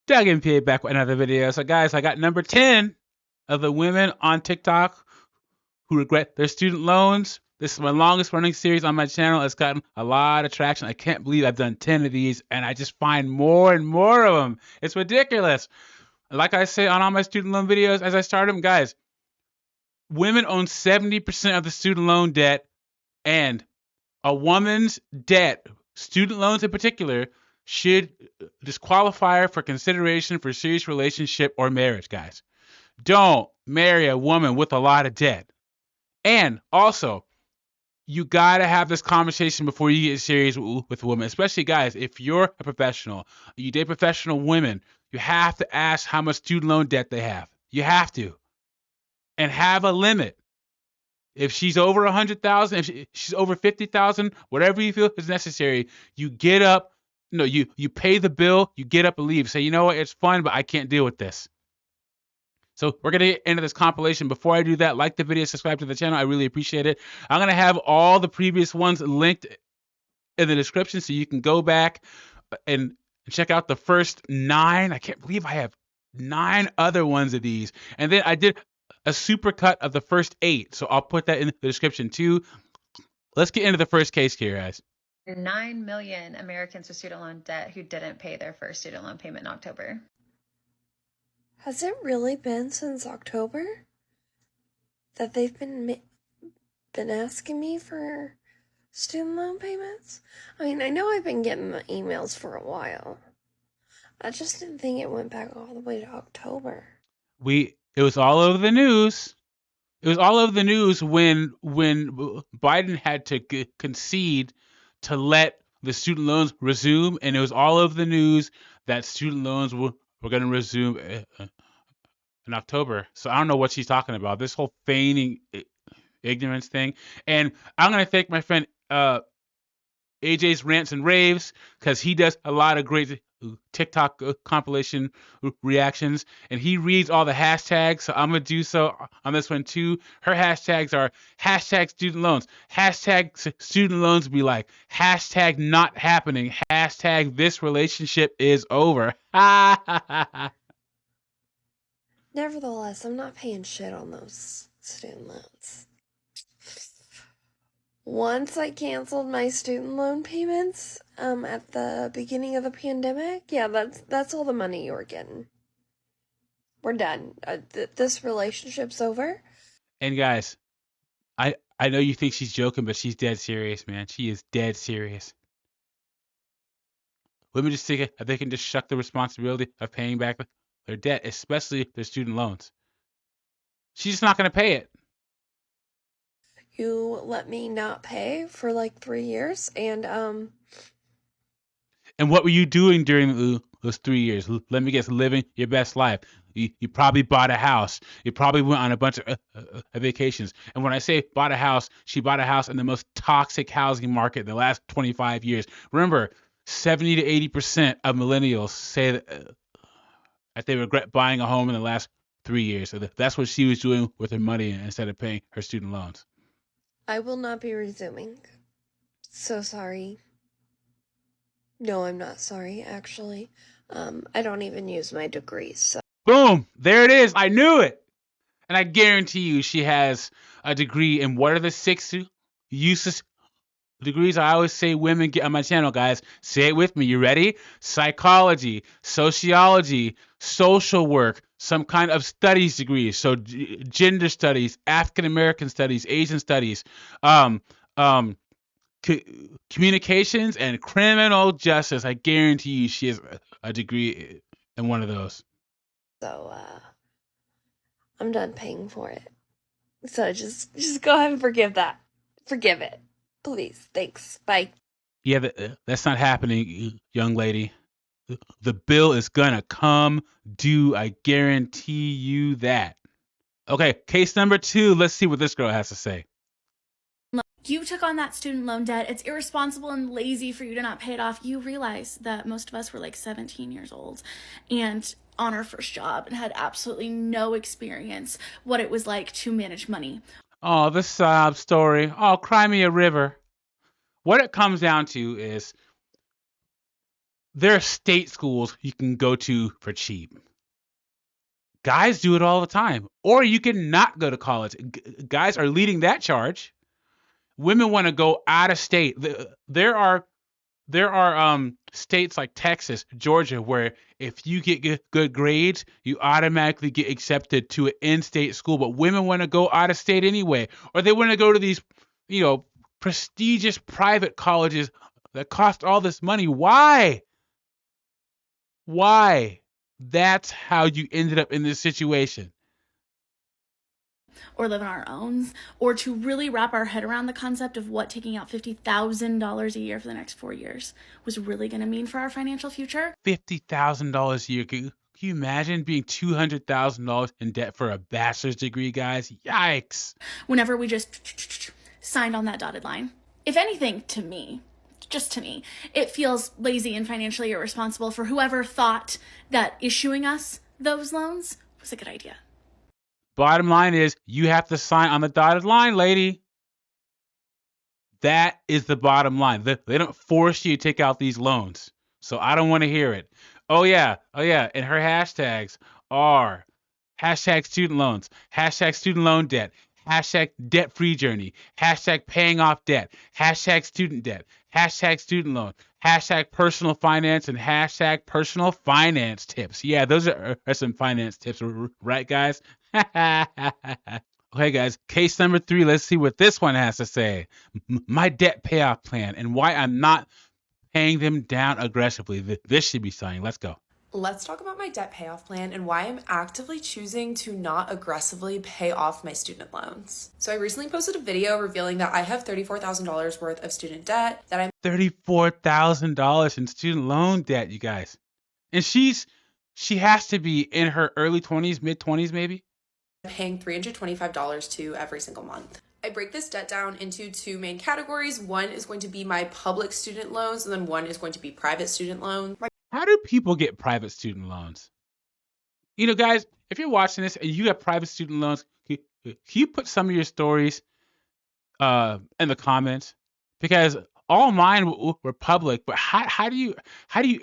Doug and PA back with another video. So guys, I got number 10 of the women on TikTok who regret their student loans. This is my longest running series on my channel. It's gotten a lot of traction. I can't believe I've done 10 of these and I just find more and more of them. It's ridiculous. Like I say on all my student loan videos as I start them, guys, women own 70% of the student loan debt, and a woman's debt, student loans in particular, should disqualify her for consideration for serious relationship or marriage, guys. Don't marry a woman with a lot of debt. And also, you gotta have this conversation before you get serious with a woman, especially guys. If you're a professional, you date professional women, you have to ask how much student loan debt they have. You have to, and have a limit. If she's over 100,000, if she's over 50,000, whatever you feel is necessary, you get up. No, you pay the bill, you get up and leave. Say, you know what, it's fun, but I can't deal with this. So we're going to get into this compilation. Before I do that, like the video, subscribe to the channel. I really appreciate it. I'm going to have all the previous ones linked in the description so you can go back and check out the first 9. I can't believe I have 9 other ones of these. And then I did a super cut of the first 8. So I'll put that in the description too. Let's get into the first case here, guys. 9 million Americans with student loan debt who didn't pay their first student loan payment in October. Has it really been since October that they've been asking me for student loan payments? I mean, I know I've been getting the emails for a while. I just didn't think it went back all the way to October. It was all over the news. It was all over the news when Biden had to concede to let the student loans resume, and it was all over the news that student loans were going to resume in October. So I don't know what she's talking about. This whole feigning ignorance thing. And I'm going to thank my friend AJ's Rants and Raves, because he does a lot of great TikTok compilation reactions, and he reads all the hashtags, so I'm going to do so on this one too. Her hashtags are hashtag student loans, hashtag student loans be like, hashtag not happening, hashtag this relationship is over. Nevertheless, I'm not paying shit on those student loans. Once I canceled my student loan payments at the beginning of the pandemic, yeah, that's all the money you're getting. We're done. This relationship's over. And guys, I know you think she's joking, but she's dead serious, man. She is dead serious. Women just think they can just shuck the responsibility of paying back their debt, especially their student loans. She's just not going to pay it. You let me not pay for like 3 years, and what were you doing during those 3 years? Let me guess, living your best life. You probably bought a house. You probably went on a bunch of vacations. And when I say bought a house, she bought a house in the most toxic housing market in the last 25 years. Remember, 70 to 80% of millennials say that they regret buying a home in the last 3 years. So that's what she was doing with her money instead of paying her student loans. I will not be resuming. So sorry. No, I'm not sorry, actually. I don't even use my degrees, so. Boom! There it is. I knew it. And I guarantee you she has a degree in what are the 6 useless degrees I always say women get on my channel, guys. Say it with me. You ready? Psychology, sociology, social work, some kind of studies degree. So gender studies, African American studies, Asian studies, communications, and criminal justice. I guarantee you she has a degree in one of those. So, I'm done paying for it. So just go ahead and forgive that. Forgive it. Please. Thanks. Bye. Yeah, that's not happening, young lady. The bill is gonna come due. I guarantee you that. Okay, case number 2. Let's see what this girl has to say. You took on that student loan debt. It's irresponsible and lazy for you to not pay it off. You realize that most of us were like 17 years old and on our first job and had absolutely no experience what it was like to manage money. Oh, the sob story. Oh, cry me a river. What it comes down to is there are state schools you can go to for cheap. Guys do it all the time. Or you can not go to college. Guys are leading that charge. Women want to go out of state. There are states like Texas, Georgia, where if you get good grades, you automatically get accepted to an in-state school. But women want to go out of state anyway, or they want to go to these, prestigious private colleges that cost all this money. Why? Why? That's how you ended up in this situation. Or live on our own, or to really wrap our head around the concept of what taking out $50,000 a year for the next 4 years was really going to mean for our financial future. $50,000 a year. Can you imagine being $200,000 in debt for a bachelor's degree, guys? Yikes. Whenever we just signed on that dotted line. If anything, to me, just to me, it feels lazy and financially irresponsible for whoever thought that issuing us those loans was a good idea. Bottom line is, you have to sign on the dotted line, lady. That is the bottom line. They don't force you to take out these loans. So I don't want to hear it. Oh yeah. And her hashtags are hashtag student loans, hashtag student loan debt, hashtag debt-free journey, hashtag paying off debt, hashtag student debt, hashtag student loan, hashtag personal finance, and hashtag personal finance tips. Yeah, those are some finance tips, right, guys? Okay, guys, case number 3. Let's see what this one has to say. My debt payoff plan and why I'm not paying them down aggressively. This should be signed. Let's go. Let's talk about my debt payoff plan and why I'm actively choosing to not aggressively pay off my student loans. So I recently posted a video revealing that I have $34,000 worth of student debt that I'm $34,000 in student loan debt, you guys. And she has to be in her early 20s, mid 20s maybe. paying $325 to every single month. I break this debt down into 2 main categories. One is going to be my public student loans, and then one is going to be private student loans. How do people get private student loans? Guys, if you're watching this and you have private student loans, can you put some of your stories in the comments? Because all mine were public, but how do you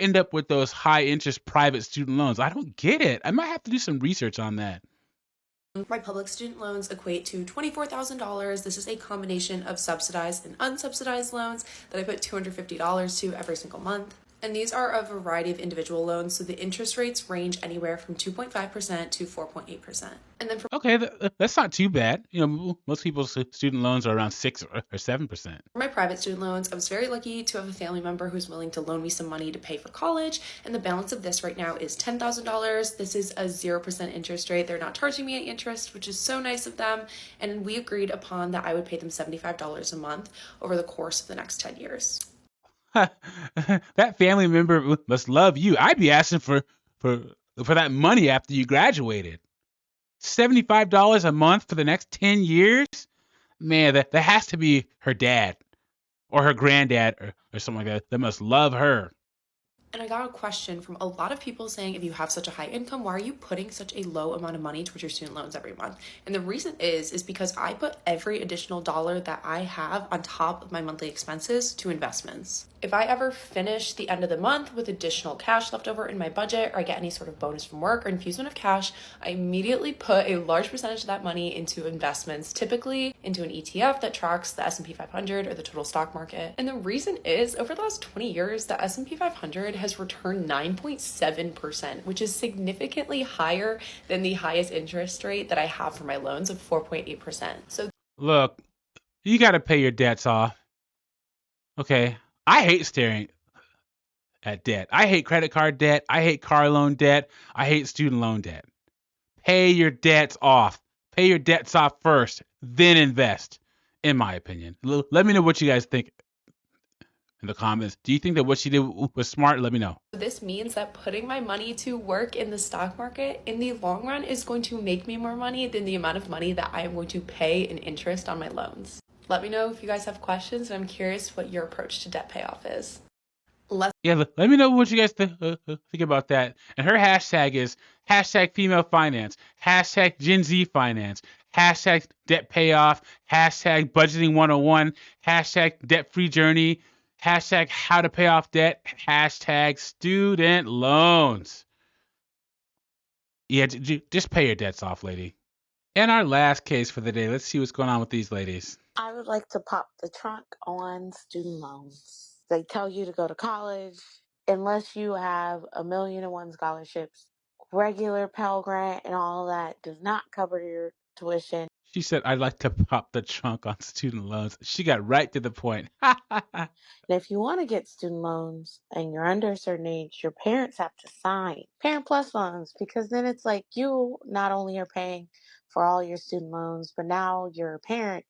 end up with those high interest private student loans? I don't get it. I might have to do some research on that. My public student loans equate to $24,000. This is a combination of subsidized and unsubsidized loans that I put $250 to every single month. And these are a variety of individual loans, so the interest rates range anywhere from 2.5% to 4.8%. And then for Okay, that's not too bad. Most people's student loans are around 6 or 7%. my private student loans, I was very lucky to have a family member who's willing to loan me some money to pay for college, and the balance of this right now is $10,000. This is a 0% interest rate. They're not charging me any interest, which is so nice of them, and we agreed upon that I would pay them $75 a month over the course of the next 10 years. That family member must love you. I'd be asking for that money after you graduated. $75 a month for the next 10 years? Man, that has to be her dad or her granddad or something like that. They must love her. And I got a question from a lot of people saying, if you have such a high income, why are you putting such a low amount of money towards your student loans every month? And the reason is because I put every additional dollar that I have on top of my monthly expenses to investments. If I ever finish the end of the month with additional cash left over in my budget, or I get any sort of bonus from work or infusion of cash, I immediately put a large percentage of that money into investments, typically into an ETF that tracks the S&P 500 or the total stock market. And the reason is, over the last 20 years, the S&P 500 has returned 9.7%, which is significantly higher than the highest interest rate that I have for my loans of 4.8%. So Look, you got to pay your debts off. Okay, I hate staring at debt. I hate credit card debt. I hate car loan debt. I hate student loan debt. Pay your debts off. Pay your debts off first, then invest, in my opinion. Let me know what you guys think in the comments. Do you think that what she did was smart? Let me know. this means that putting my money to work in the stock market in the long run is going to make me more money than the amount of money that I am going to pay in interest on my loans. Let me know if you guys have questions, and I'm curious what your approach to debt payoff is. Let me know what you guys think about that. And her hashtag is hashtag female finance, hashtag Gen Z finance, hashtag debt payoff, hashtag budgeting 101, hashtag debt free journey, Hashtag how to pay off debt. Hashtag student loans. Yeah, just pay your debts off, lady. And our last case for the day. Let's see what's going on with these ladies. I would like to pop the trunk on student loans. They tell you to go to college unless you have $1,000,001 scholarships. Regular Pell Grant and all that does not cover your tuition. She said, I'd like to pop the trunk on student loans. She got right to the point. And if you want to get student loans and you're under a certain age, your parents have to sign Parent Plus loans, because then it's like you not only are paying for all your student loans, but now your parent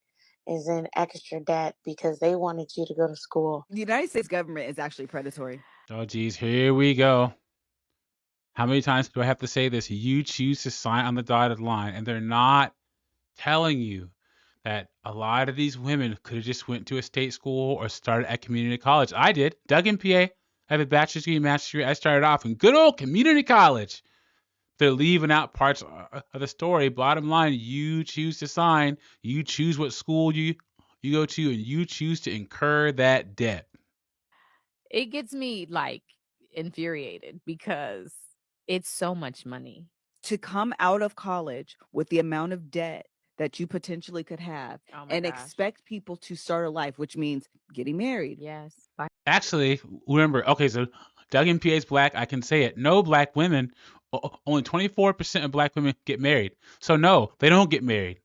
is in extra debt because they wanted you to go to school. The United States government is actually predatory. Oh, geez, here we go. How many times do I have to say this? You choose to sign on the dotted line, and they're not telling you that a lot of these women could have just went to a state school or started at community college. I did. Doug in PA. I have a bachelor's degree, master's degree. I started off in good old community college. They're leaving out parts of the story. Bottom line, you choose to sign. You choose what school you go to, and you choose to incur that debt. It gets me like infuriated because it's so much money. To come out of college with the amount of debt that you potentially could have Oh my and gosh. expect people to start a life, which means getting married. Yes. Bye. Actually, remember, okay, so Doug in PA is black. I can say it. No black women, only 24% of black women get married. So no, they don't get married.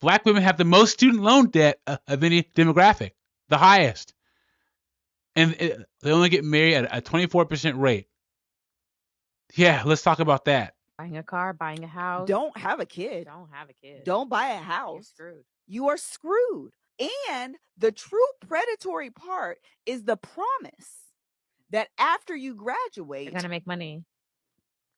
Black women have the most student loan debt of any demographic, the highest. And they only get married at a 24% rate. Yeah, let's talk about that. Buying a car, buying a house. Don't have a kid. Don't have a kid. Don't buy a You're house. screwed. You are screwed. And the true predatory part is the promise that after you You're graduate, gonna make money,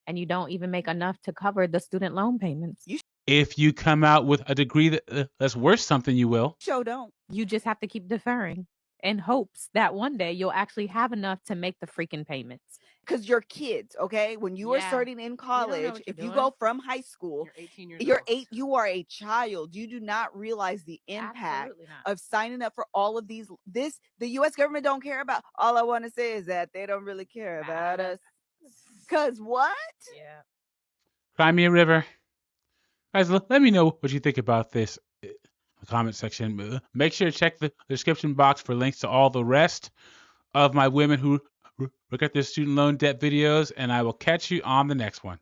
and you don't even make enough to cover the student loan payments. If you come out with a degree that's worth something, you will. show don't. You just have to keep deferring in hopes that one day you'll actually have enough to make the freaking payments. Because you're kids, okay? When you are Yeah. starting in know college, what if you're you doing. go from high school, You're 18 years you're old. 8, you are a child. You do not realize the impact Absolutely not. of signing up for all of these. The US government don't care about. All I want to say is that they don't really care about us. Cause what? Yeah. Crimea River. Guys, let me know what you think about this in the comment section. Make sure to check the description box for links to all the rest of my women who regret their student loan debt videos, and I will catch you on the next one.